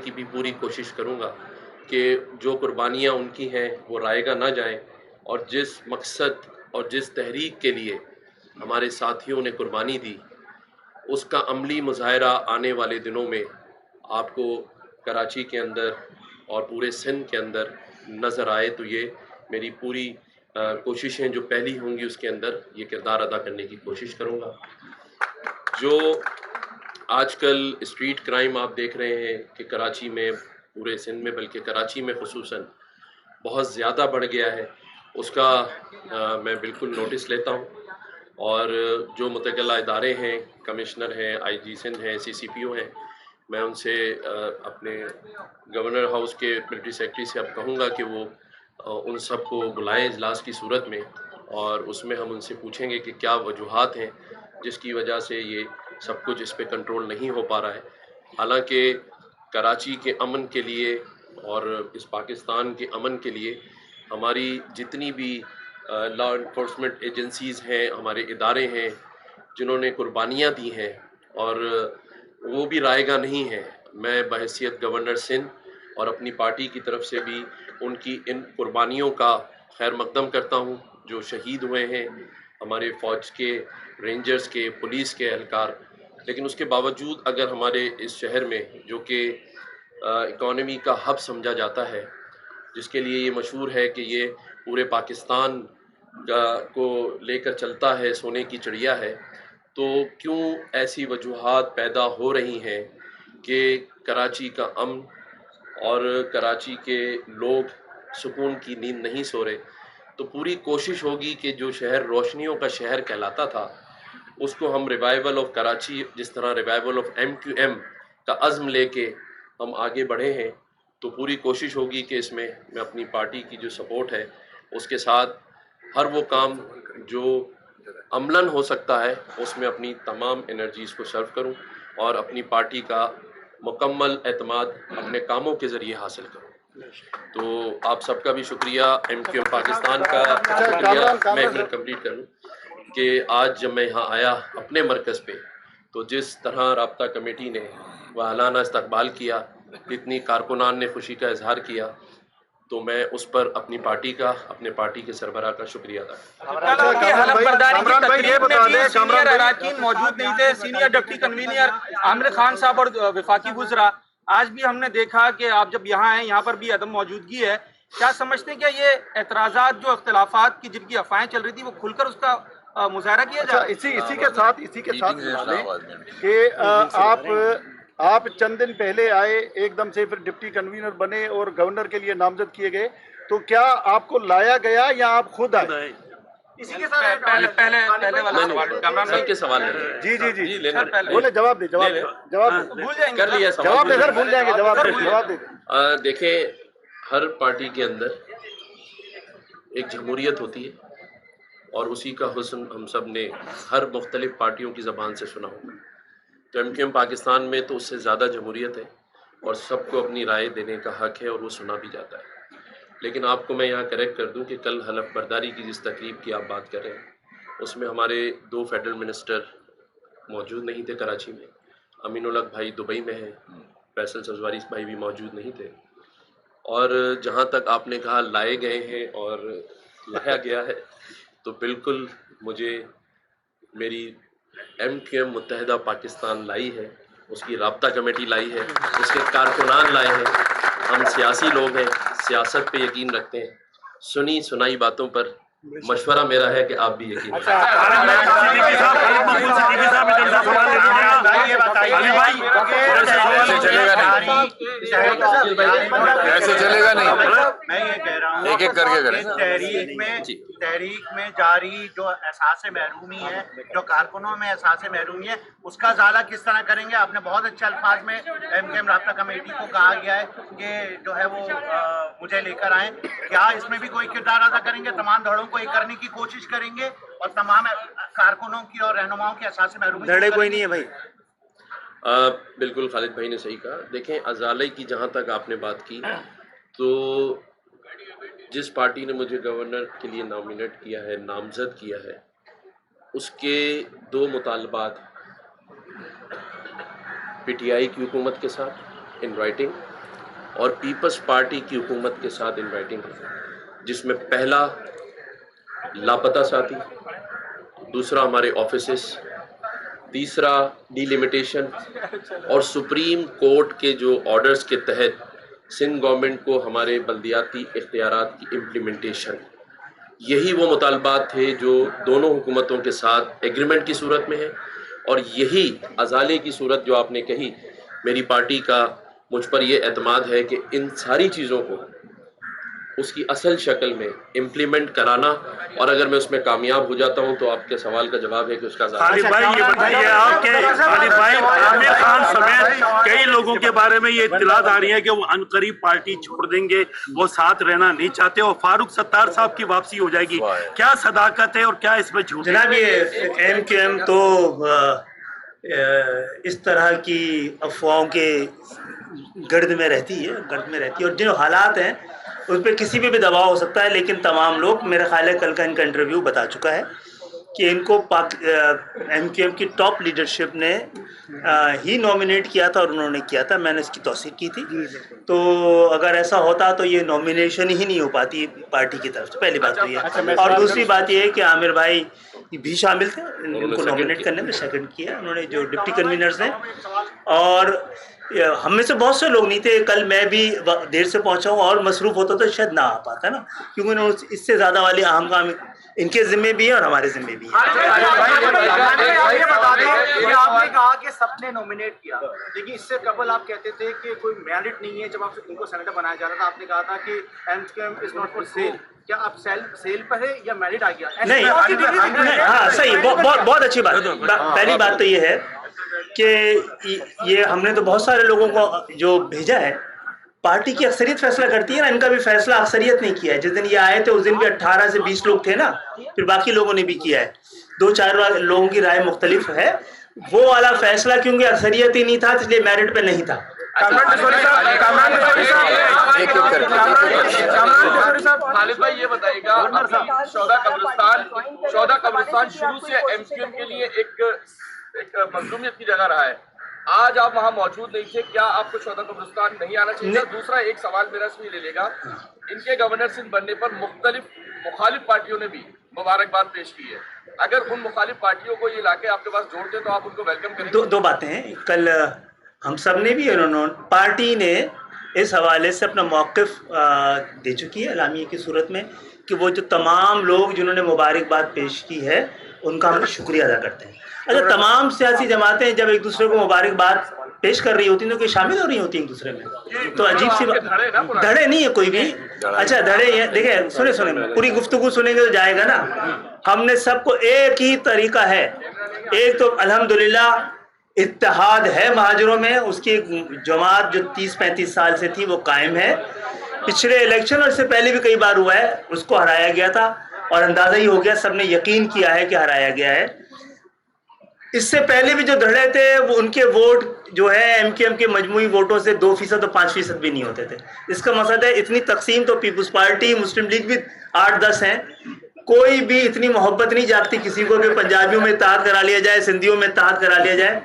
کی بھی پوری کوشش کروں گا کہ جو قربانیاں ان کی ہیں وہ رائیگاں نہ جائیں، اور جس مقصد اور جس تحریک کے لیے ہمارے ساتھیوں نے قربانی دی اس کا عملی مظاہرہ آنے والے دنوں میں آپ کو کراچی کے اندر اور پورے سندھ کے اندر نظر آئے، تو یہ میری پوری کوششیں جو پہلی ہوں گی اس کے اندر یہ کردار ادا کرنے کی کوشش کروں گا۔ جو آج کل اسٹریٹ کرائم آپ دیکھ رہے ہیں کہ کراچی میں، پورے سندھ میں، بلکہ کراچی میں خصوصاً بہت زیادہ بڑھ گیا ہے، اس کا میں بالکل نوٹس لیتا ہوں، اور جو متعلقہ ادارے ہیں، کمشنر ہیں، آئی جی سندھ ہیں، سی سی پی او ہیں، میں ان سے اپنے گورنر ہاؤس کے ملٹری سیکرٹری سے اب کہوں گا کہ وہ ان سب کو بلائیں اجلاس کی صورت میں، اور اس میں ہم ان سے پوچھیں گے کہ کیا وجوہات ہیں جس کی وجہ سے یہ سب کچھ اس پہ کنٹرول نہیں ہو پا رہا ہے۔ حالانکہ کراچی کے امن کے لیے اور اس پاکستان کے امن کے لیے ہماری جتنی بھی لا انفورسمنٹ ایجنسیز ہیں، ہمارے ادارے ہیں جنہوں نے قربانیاں دی ہیں، اور وہ بھی رائیگاں نہیں ہیں، میں بحیثیت گورنر سندھ اور اپنی پارٹی کی طرف سے بھی ان کی ان قربانیوں کا خیر مقدم کرتا ہوں جو شہید ہوئے ہیں، ہمارے فوج کے، رینجرز کے، پولیس کے اہلکار۔ لیکن اس کے باوجود اگر ہمارے اس شہر میں جو کہ اکانومی کا ہب سمجھا جاتا ہے، جس کے لیے یہ مشہور ہے کہ یہ پورے پاکستان کو لے کر چلتا ہے، سونے کی چڑیا ہے، تو کیوں ایسی وجوہات پیدا ہو رہی ہیں کہ کراچی کا امن اور کراچی کے لوگ سکون کی نیند نہیں سو رہے؟ تو پوری کوشش ہوگی کہ جو شہر روشنیوں کا شہر کہلاتا تھا اس کو ہم ریوائول آف کراچی، جس طرح ریوائول آف MQM کا عزم لے کے ہم آگے بڑھے ہیں، تو پوری کوشش ہوگی کہ اس میں اپنی پارٹی کی جو سپورٹ ہے اس کے ساتھ ہر وہ کام جو عملاً ہو سکتا ہے اس میں اپنی تمام انرجیز کو صرف کروں اور اپنی پارٹی کا مکمل اعتماد اپنے کاموں کے ذریعے حاصل کروں۔ تو آپ سب کا بھی شکریہ، MQM پاکستان کا شکریہ۔ میں ایک منٹ کمپلیٹ کر لوں کہ آج جب میں یہاں آیا اپنے مرکز پہ، تو جس طرح رابطہ کمیٹی نے وہلانہ استقبال کیا، کتنی کارکنان نے خوشی کا اظہار کیا، تو میں اس پر اپنی پارٹی کا، اپنے پارٹی کے سربراہ کا شکریہ ادا کرتا ہوں۔ حلف برداری کی تقریب میں بھی سینئر اراکین موجود نہیں تھے، senior deputy convener Aamir Khan صاحب اور وفاقی وزراء۔ آج بھی ہم نے دیکھا کہ آپ جب یہاں ہیں، یہاں پر بھی عدم موجودگی ہے۔ کیا سمجھتے ہیں کہ یہ اعتراضات، جو اختلافات کی جن کی افواہیں چل رہی تھی، وہ کھل کر اس کا مظاہرہ کیا جائے؟ اسی کے ساتھ کہ آپ چند دن پہلے آئے، ایک دم سے پھر ڈپٹی کنوینر بنے اور گورنر کے لیے نامزد کیے گئے، تو کیا آپ کو لایا گیا یا آپ خود آئے؟ اسی کے ساتھ پہلے والا سوال کامران سب کے سوال لے جی لینا بولے، جواب دے بھول جائیں گے، کر لیا سوال۔ جواب دے سر، بھول جائیں گے، جواب دے۔ دیکھیں، ہر پارٹی کے اندر ایک جمہوریت ہوتی ہے، اور اسی کا حسن ہم سب نے ہر مختلف پارٹیوں کی زبان سے سنا ہوگا۔ تو MQM پاکستان میں تو اس سے زیادہ جمہوریت ہے، اور سب کو اپنی رائے دینے کا حق ہے، اور وہ سنا بھی جاتا ہے۔ لیکن آپ کو میں یہاں کریکٹ کر دوں کہ کل حلف برداری کی جس تقریب کی آپ بات کر رہے ہیں، اس میں ہمارے 2 فیڈرل منسٹر موجود نہیں تھے کراچی میں۔ امین الحق بھائی دبئی میں ہیں، فیصل سزواری بھائی بھی موجود نہیں تھے، اور جہاں تک آپ نے کہا لائے گئے ہیں اور لایا گیا ہے، تو بالکل مجھے میری MQM متحدہ پاکستان لائی ہے، اس کی رابطہ کمیٹی لائی ہے، اس کے کارکنان لائے ہیں۔ ہم سیاسی لوگ ہیں، سیاست پہ یقین رکھتے ہیں، سنی سنائی باتوں پر مشورہ میرا ہے کہ آپ بھی یقین رکھیں۔ ایسے چلے گا نہیں، میں یہ کہہ رہا ہوں ایک ایک کر کے کریں۔ تحریک میں جاری جو احساس محرومی ہے، جو کارکنوں میں احساس محرومی ہے، اس کا ازالہ کس طرح کریں گے؟ آپ نے بہت اچھے الفاظ میں MQM رابطہ کمیٹی کو کہا گیا ہے کہ جو ہے وہ مجھے لے کر آئیں۔ کیا اس میں بھی کوئی کردار ادا کریں گے؟ تمام دھڑوں کو ایک کرنے کی کوشش کریں گے اور تمام کارکنوں کی اور رہنماؤں کے احساس محرومی دھڑے کوئی نہیں ہے بھائی۔ بالکل خالد بھائی نے صحیح کہا۔ دیکھیں، ازالے کی جہاں تک آپ نے بات کی، تو جس پارٹی نے مجھے گورنر کے لیے نامینیٹ کیا ہے، نامزد کیا ہے، اس کے 2 مطالبات PTI کی حکومت کے ساتھ ان رائٹنگ اور پیپلز پارٹی کی حکومت کے ساتھ ان رائٹنگ ہے، جس میں پہلا لاپتہ ساتھی، دوسرا ہمارے آفیسز، تیسرا ڈی لمیٹیشن، اور سپریم کورٹ کے جو آرڈرز کے تحت سندھ گورنمنٹ کو ہمارے بلدیاتی اختیارات کی امپلیمنٹیشن. یہی وہ مطالبات تھے جو دونوں حکومتوں کے ساتھ ایگریمنٹ کی صورت میں ہے، اور یہی ازالے کی صورت جو آپ نے کہی، میری پارٹی کا مجھ پر یہ اعتماد ہے کہ ان ساری چیزوں کو اس کی اصل شکل میں امپلیمنٹ کرانا، اور اگر میں اس میں کامیاب ہو جاتا ہوں تو آپ کے سوال کا جواب ہے کہ اس کا عارف بھائی یہ بتائیے آپ کے عارف بھائی عامر خان سمیت کئی لوگوں کے بارے میں یہ اطلاعات آ رہی ہیں کہ وہ عنقریب پارٹی چھوڑ دیں گے، وہ ساتھ رہنا نہیں چاہتے، اور فاروق ستار صاحب کی واپسی ہو جائے گی. کیا صداقت ہے اور کیا اس میں جھوٹ؟ جناب یہ ایم کیو ایم تو اس طرح کی افواہوں کے گرد میں رہتی ہے اور جو حالات ہیں اس پہ کسی پہ بھی دباؤ ہو سکتا ہے، لیکن تمام لوگ، میرا خیال ہے کل کا ان کا انٹرویو بتا چکا ہے کہ ان کو ایم کیو ایم کی ٹاپ لیڈرشپ نے ہی نومینیٹ کیا تھا، اور انہوں نے کیا تھا، میں نے اس کی توثیق کی تھی. تو اگر ایسا ہوتا تو یہ نومینیشن ہی نہیں ہو پاتی پارٹی کی طرف سے، پہلی بات تو یہ. اور دوسری بات یہ ہے کہ عامر بھائی بھی شامل تھے ان کو نومینیٹ کرنے میں، سیکنڈ کیا انہوں نے جو ڈپٹی کنوینرز ہیں. اور ہم میں سے بہت سے لوگ نہیں تھے، کل میں بھی دیر سے پہنچا ہوں اور مصروف ہوتا تو شاید نہ آ پاتا نا، کیونکہ انہوں نے اس سے زیادہ والے اہم کام ان کے ذمے بھی ہے اور ہمارے ذمے بھی ہے. آپ نے کہا کہ سب نے نومینیٹ کیا، لیکن اس سے قبل آپ کہتے تھے کہ کوئی میرٹ نہیں ہے. جب آپ ان کو سینیٹر بنایا جا رہا تھا آپ نے کہا تھا کہ M Q M is not for sale. کیا آپ سیل پر ہے یا میرٹ آ گیا؟ نہیں، ہاں صحیح، بہت اچھی بات. پہلی بات تو یہ ہے کہ یہ ہم نے تو بہت سارے لوگوں کو جو بھیجا ہے، پارٹی کی اکثریت فیصلہ کرتی ہے نا، ان کا بھی فیصلہ اکثریت نہیں کیا ہے. جس دن یہ آئے تھے اس دن بھی 18 سے 20 لوگ تھے نا، پھر باقی لوگوں نے بھی کیا ہے. 2-4 لوگوں کی رائے مختلف ہے. وہ والا فیصلہ کیونکہ اکثریت ہی نہیں تھا اس لیے میرٹ پہ نہیں تھا. خالد بھائی یہ بتائیے گا، شہداء قبرستان شروع سے ایم کیو ایم کے لیے ایک مظلومیت کی جگہ رہا ہے. آج آپ وہاں موجود نہیں تھے، کیا آپ کو شہداء قبرستان نہیں آنا چاہیے؟ دوسرا ایک سوال میرا اس میں لے لے گا، ان کے گورنر سندھ بننے پر مختلف مخالف پارٹیوں نے بھی مبارکباد پیش کی ہے. اگر ان مخالف پارٹیوں کو یہ لا کے آپ کے پاس جوڑتے تو آپ ان کو ویلکم کریں گے؟ دو باتیں ہیں. کل ہم سب نے بھی، پارٹی نے اس حوالے سے اپنا موقف دے چکی ہے اعلامیہ کی صورت میں کہ وہ جو تمام لوگ جنہوں نے مبارکباد پیش کی ہے ان کا ہم شکریہ ادا کرتے ہیں. اچھا، تمام سیاسی جماعتیں جب ایک دوسرے کو مبارکباد پیش کر رہی ہوتی ہیں تو کہ شامل ہو رہی ہوتی ہیں ایک دوسرے میں، تو عجیب سی بات. دھڑے نہیں ہے کوئی بھی. اچھا دھڑے دیکھیں، سنیں پوری گفتگو سنیں گے تو جائے گا نا. ہم نے سب کو ایک ہی طریقہ ہے. ایک تو الحمدللہ اتحاد ہے مہاجروں میں، اس کی جماعت جو 30-35 سال سے تھی وہ قائم ہے. پچھلے الیکشن اور اس سے پہلے بھی کئی بار ہوا ہے، اس کو ہرایا گیا تھا اور اندازہ ہی ہو گیا، سب نے یقین کیا ہے کہ ہرایا گیا ہے. اس سے پہلے بھی جو دھڑے تھے وہ ان کے ووٹ جو ہے ایم کیو ایم کے مجموعی ووٹوں سے 2% اور 5% بھی نہیں ہوتے تھے. اس کا مقصد ہے اتنی تقسیم تو پیپلز پارٹی، مسلم لیگ بھی 8-10 ہیں. کوئی بھی اتنی محبت نہیں جاگتی کسی کو کہ پنجابیوں میں اتحاد کرا لیا جائے، سندھیوں میں اتحاد کرا لیا جائے،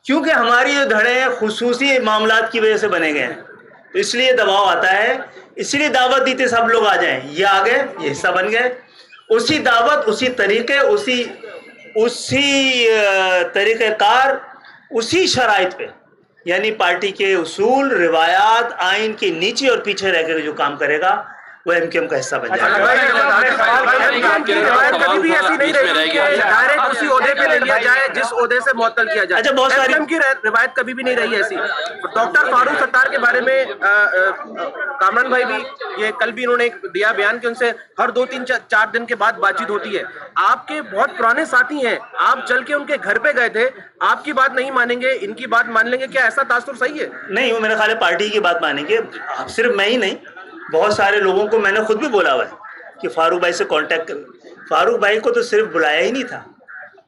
کیونکہ ہماری جو دھڑے ہیں خصوصی معاملات کی وجہ سے بنے گئے ہیں. تو اس لیے دباؤ آتا ہے، اس لیے دعوت دی تھی سب لوگ آ جائیں. یہ آ گئے، یہ حصہ بن گئے. اسی دعوت، اسی طریقے، اسی طریقہ کار، اسی شرائط پہ، یعنی پارٹی کے اصول، روایات، آئین کے نیچے اور پیچھے رہ کر جو کام کرے گا وہ ایم کیو ایم کا حصہ بن جائے گا. کبھی بھی ایسی نہیں رہی کہ ڈائریکٹ اسی عہدے پہ لے لیا جائے جس عہدے سے معطل کیا جائے. اچھا، بہت ساری کی روایت کبھی بھی نہیں رہی ایسی. ڈاکٹر فاروق ستار کے بارے میں کامران بھائی بھی یہ کل بھی انہوں نے دیا بیان کہ ان سے ہر 2-3-4 دن کے بعد بات چیت ہوتی ہے. آپ کے بہت پرانے ساتھی ہیں، آپ چل کے ان کے گھر پہ گئے تھے. آپ کی بات نہیں مانیں گے، ان کی بات مان لیں گے، کیا ایسا تاثر صحیح ہے؟ نہیں، وہ میرے خیال ہے پارٹی کی بات مانیں گے. صرف میں ہی نہیں، بہت سارے لوگوں کو میں نے خود بھی بولا ہوا ہے کہ فاروق بھائی سے کانٹیکٹ کریں. فاروق بھائی کو تو صرف بلایا ہی نہیں تھا،